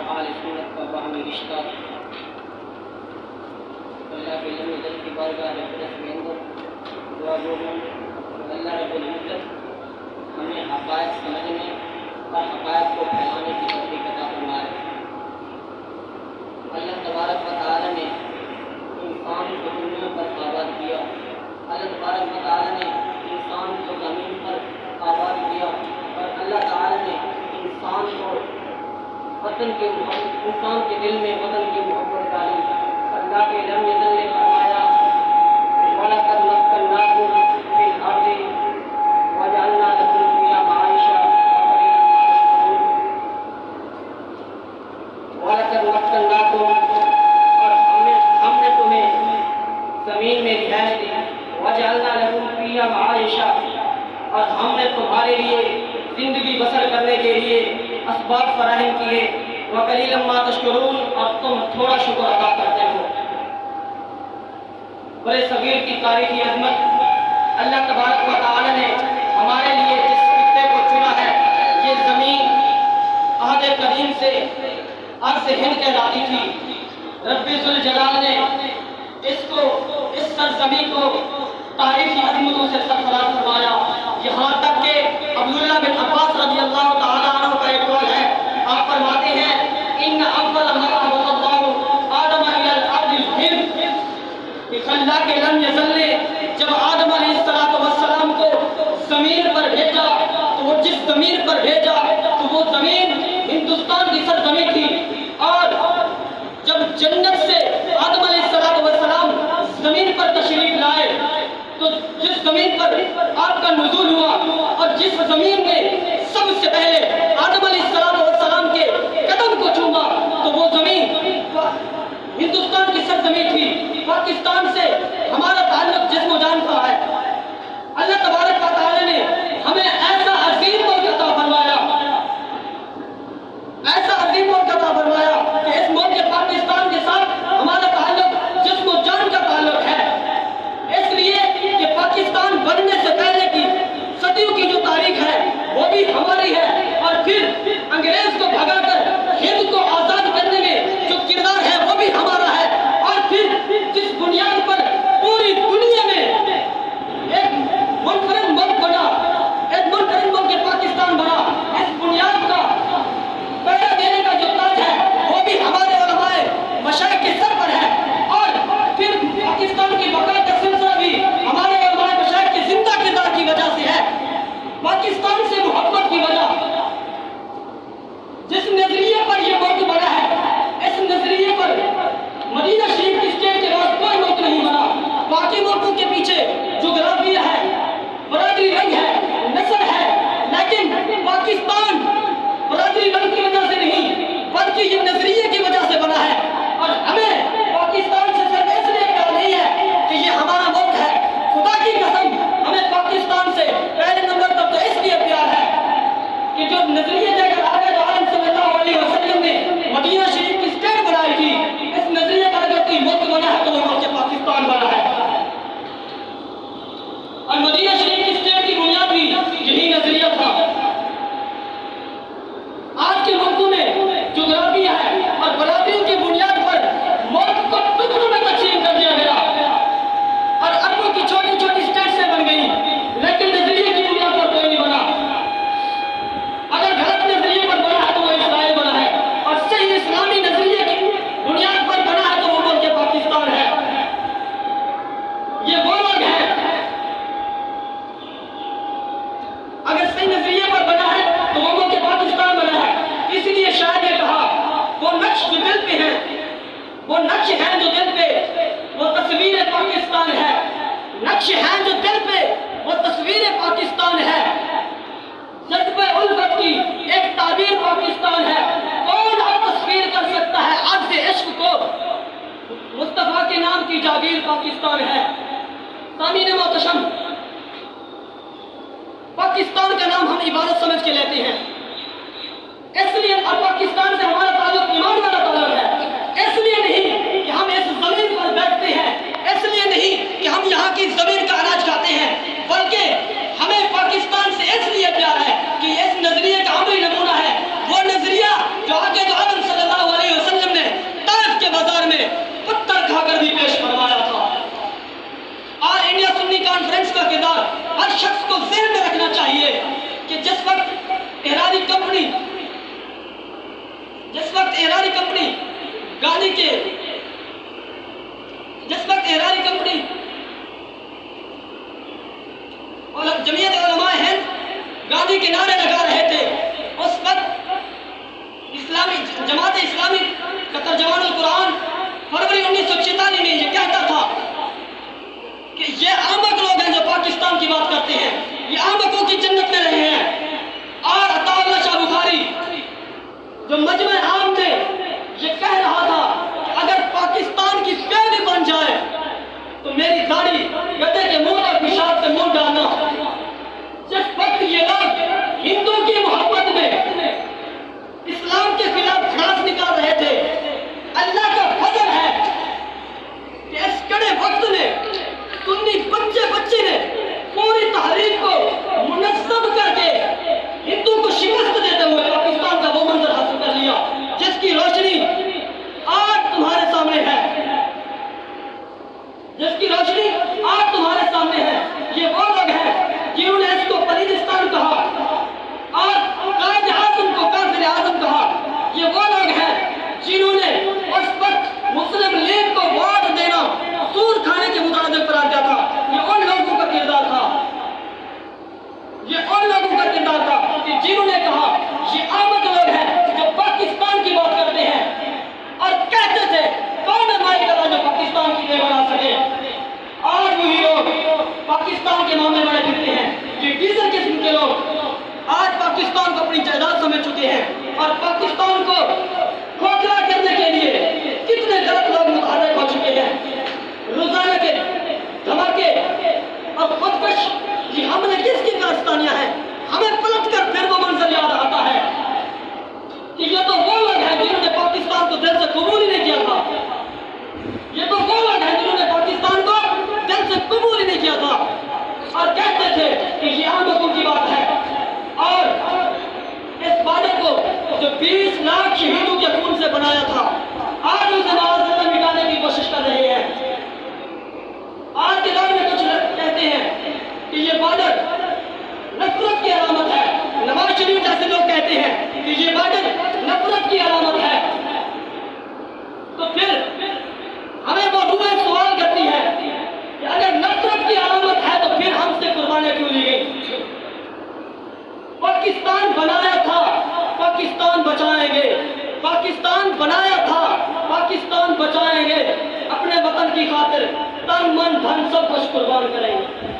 اور اہل سنت کا باہمی رشتہ اللہ کے لمبے دل کی بارگاہ اقدس میں اندر دعا گو ہوں کہ اللہ رب العزت ہمیں حقائق سمجھنے اور حقائق کو پھیلانے کی توفیق عطا فرمائے۔ اللہ تبارک و تعالی نے انسان کو دنیا پر آباد کیا، اللہ تبارک و تعالی نے انسان کو زمین پر آباد کیا، اور اللہ تعالی نے انسان کو انسان کے دل میں وطن کی محبت ڈالی۔ اللہ کے لم یزل نے فرمایا وَلَقَدْ مَكَّنَّاكُمْ فِي الْأَرْضِ وَجَعَلْنَا لَكُمْ فِيهَا مَعَائِشَ وَلَقَدْ مَكَّنَّاكُمْ اور ہم نے تمہیں زمین میں رہائش دی، وَجَعَلْنَا لَكُمْ فِيهَا مَعَائِشَ اور ہم نے تمہارے لیے زندگی بسر کرنے کے لیے اسباب فراہم کیے، وَقَلِيلًا مَا تَشْكُرُونَ اور تم تھوڑا شکر ادا کرتے ہو۔ بڑے صغیر کی تاریخی عظمت اللہ تبارک و تعالی نے ہمارے لیے جس خطے کو چنا ہے، یہ زمین عہد قدیم سے عرض ہند کہلاتی تھی۔ رب ذوالجلال نے اس سرزمین کو تاریخی عظمتوں سے سرفراز فرمایا، یہاں تک کہ عبداللہ بن عباس رضی اللہ تعالیٰ عنہ کا ایک قول ہے، آپ فرماتے ہیں ان اول ما بعث اللہ آدم الی الارض الہند، کہ اللہ کے لم یزل نے جب آدم علیہ السلام کو زمین پر بھیجا تو وہ جس زمین پر بھیجا تو وہ زمین ہندوستان کی سرزمین تھی، اور جب جنت سے آدم علیہ السلام زمین پر تشریف لائے تو جس زمین پر آپ کا نزول ہوا اور جس زمین میں سب سے پہلے آدم علیہ السلام کے قدم کو چوما تو وہ زمین ہندوستان کی سرزمین تھی۔ پاکستان سے ہمارا تعلق جسم و جان کا ہے۔ اللہ تبارک و تعالی نے ہمیں ایسا عظیم ملک عطا فرمایا، ایسا عظیم ملک عطا فرمایا کہ اس ملک پاکستان کے ساتھ ہمارا تعلق جسم و جان کا تعلق ہے، اس لیے کہ پاکستان بننے سے پہلے کی صدیوں کی جو تاریخ ہے وہ بھی ہماری ہے، اور پھر انگریز کو بھگا کر ہند کو آزاد کرنے میں جو کردار ہے وہ بھی ہمارا ہے، اور پھر جس بنیاد پر پوری دنیا میں ایک منفرد ملک بنا، ایک منفرد ملک پاکستان بنا، اس بنیاد کا پہرا دینے کا جو تاج ہے وہ بھی ہمارے علماء مشائخ کے سر پر ہے، اور پھر پاکستان کی بقا کا سلسلہ بھی ہمارے علماء مشائخ کے زندہ کردار کی وجہ سے ہے۔ پاکستان سے محبت کی وجہ، جس نظریے پر یہ ملک بنا ہے، اس نظریے پر مدینہ شریف کی اسٹیٹ کے بعد کوئی ملک نہیں بنا۔ باقی ملکوں کے پیچھے جغرافیہ ہے، برادری رنگ ہے، نسل ہے، لیکن پاکستان برادری رنگ کی وجہ سے نہیں بلکہ یہ نظریے کی وجہ سے بنا ہے، اور ہمیں پاکستان سے صرف اس لیے پیار نہیں ہے کہ یہ ہمارا ملک ہے، خدا کی قسم ہمیں پاکستان سے پہلے نمبر پر تو اس لیے پیار ہے کہ جو نظریے دے کر آقا دو عالم صلی اللہ علیہ وسلم نے مدینہ شریف کی اسٹیٹ بنائی تھی، اس نظریے کا اگر کوئی ملک بنا ہے تو وہ ملک پاکستان بنا ہے، اور مدینہ شریف کی اسٹیٹ کی بنیاد بھی یہی نظریہ تھا۔ آج کے ملکوں میں جغرافیہ ہے اور برادریوں کی بنیاد پر ملک کو ٹکڑوں میں تقسیم کر دیا گیا، اور اربوں کی چھوٹی چھوٹی اسٹیٹ سے بن گئی، لیکن نظریے کی بنیاد پر کوئی نہیں بنا۔ اگر غلط نظریے پر بنا ہے تو وہ اسرائیل بنا ہے، اور صحیح اسلامی نظریے کی بنیاد پر بنا ہے تو وہ ملک پاکستان ہے۔ یہ وہ لوگ ہیں، اگر صحیح نظریے پر بنا ہے تو وہ ملک پاکستان بنا ہے۔ اس لیے شاید یہ کہا وہ نقش جو دل پہ ہے، وہ نقش ہے جو دل پہ وہ تصویر پاکستان ہے، نقش ہے جو دل پہ وہ تصویر پاکستان ہے، جذبہ الفت کی ایک تعبیر پاکستان ہے۔ کون اب تصویر کر سکتا ہے عجز عشق کو؟ مصطفیٰ کے نام کی جاگیر پاکستان ہے۔ سامعین محتشم، پاکستان کا نام ہم عبادت سمجھ کے لیتے ہیں، اس لیے اور پاکستان سے ہمارا تعلق ایمان والا تعلق ہے، اس لیے نہیں کہ ہم اس زمین پر بیٹھتے ہیں، اس لیے نہیں کہ ہم یہاں کی زمین کا اناج کھاتے ہیں، بلکہ ہمیں پاکستان سے اس لیے پیار ہے کہ اس نظریے کا عملی نمونہ ہے وہ نظریہ جو آقا دو عالم صلی اللہ ایرانی کمپنی جس وقت ایرانی کمپنی اور جمعیت علماء ہند گاندھی کے نعرے لگا رہے تھے، اس وقت جماعت اسلامی کا ترجمان القرآن فروری 1946 میں یہ کہتا تھا کہ یہ احمق لوگ ہیں جو پاکستان کی بات کرتے ہیں، یہ احمقوں کی جنت میں رہے ہیں۔ اور عطا اللہ شاہ بخاری جو مجمع عام میں یہ کہہ رہا تھا کہ اگر پاکستان کی قید بن جائے تو میری داڑھی گدھے کے منہ اور پیشاب سے منہ ڈالنا۔ جس وقت یہ لوگ ہندو کی محبت میں اسلام کے خلاف گھاس نکال رہے تھے، اللہ کا فضل ہے کہ اس کڑے وقت میں سنی بچے نے پوری تحریک کو منظم کر کے ہندو کو شکست دیتے ہوئے پاکستان کا وہ منظر حاصل کر لیا جس کی روشنی آج تمہارے سامنے ہے، یہ وہ لوگ ہیں جنہوں نے اس کو پلیدستان کہا اور قائد اعظم کو کافر اعظم کہا، یہ وہ لوگ ہیں جنہوں نے اس وقت مسلم لیگ کو ووٹ دینا سور کھانے کے مترادف قرار دیا تھا۔ یہ ان لوگوں کا کردار تھا کہ جنہوں نے کہا یہ احمد لوگ ہیں جو پاکستان کی بات کرتے ہیں اور کہتے تھے کون ہے مائی کا جو پاکستان کی نہیں بنا سکے۔ آج وہی لوگ پاکستان کے نام میں بڑے پھرتے ہیں، یہ ڈیزل قسم کے لوگ آج پاکستان کو اپنی جائیداد سمجھ چکے ہیں اور پاکستان کو کھوکھلا کرنے کے لیے کتنے غلط لوگ متحرک ہو چکے ہیں۔ روزانہ کے دھماکے اور خودکش یہ ہم نے کس کی داستانیاں ہیں، ہمیں پلٹ کر پھر وہ منظر یاد آتا ہے کہ یہ تو وہ لوگ ہیں جنہوں نے پاکستان کو دل سے قبول ہی نہیں کیا تھا، یہ تو وہ لوگ ہیں جنہوں نے پاکستان کو دل سے قبول ہی نہیں کیا تھا اور کہتے تھے کہ یہ احمقوں کی بات ہے۔ اور اس بارڈر کو جو 20 لاکھ شہیدوں کے خون سے بنایا تھا آج اسے معاذ اللہ مٹانے کی کوشش کر رہے ہیں۔ آج کے دور میں کچھ کہتے ہیں کہ یہ بارڈر نفرت کی علامت ہے، نواز شریف جیسے لوگ کہتے ہیں کہ یہ بارڈر نفرت کی علامت ہے، تو پھر ہمیں وہ روح سوال کرتی ہے کہ اگر نفرت کی علامت ہے تو پھر ہم سے قربانیاں کیوں لی گئی؟ پاکستان بنایا تھا، پاکستان بچائیں گے، پاکستان بنایا تھا، پاکستان بچائیں گے، اپنے وطن کی خاطر تن من دھن سب کچھ قربان کریں گے۔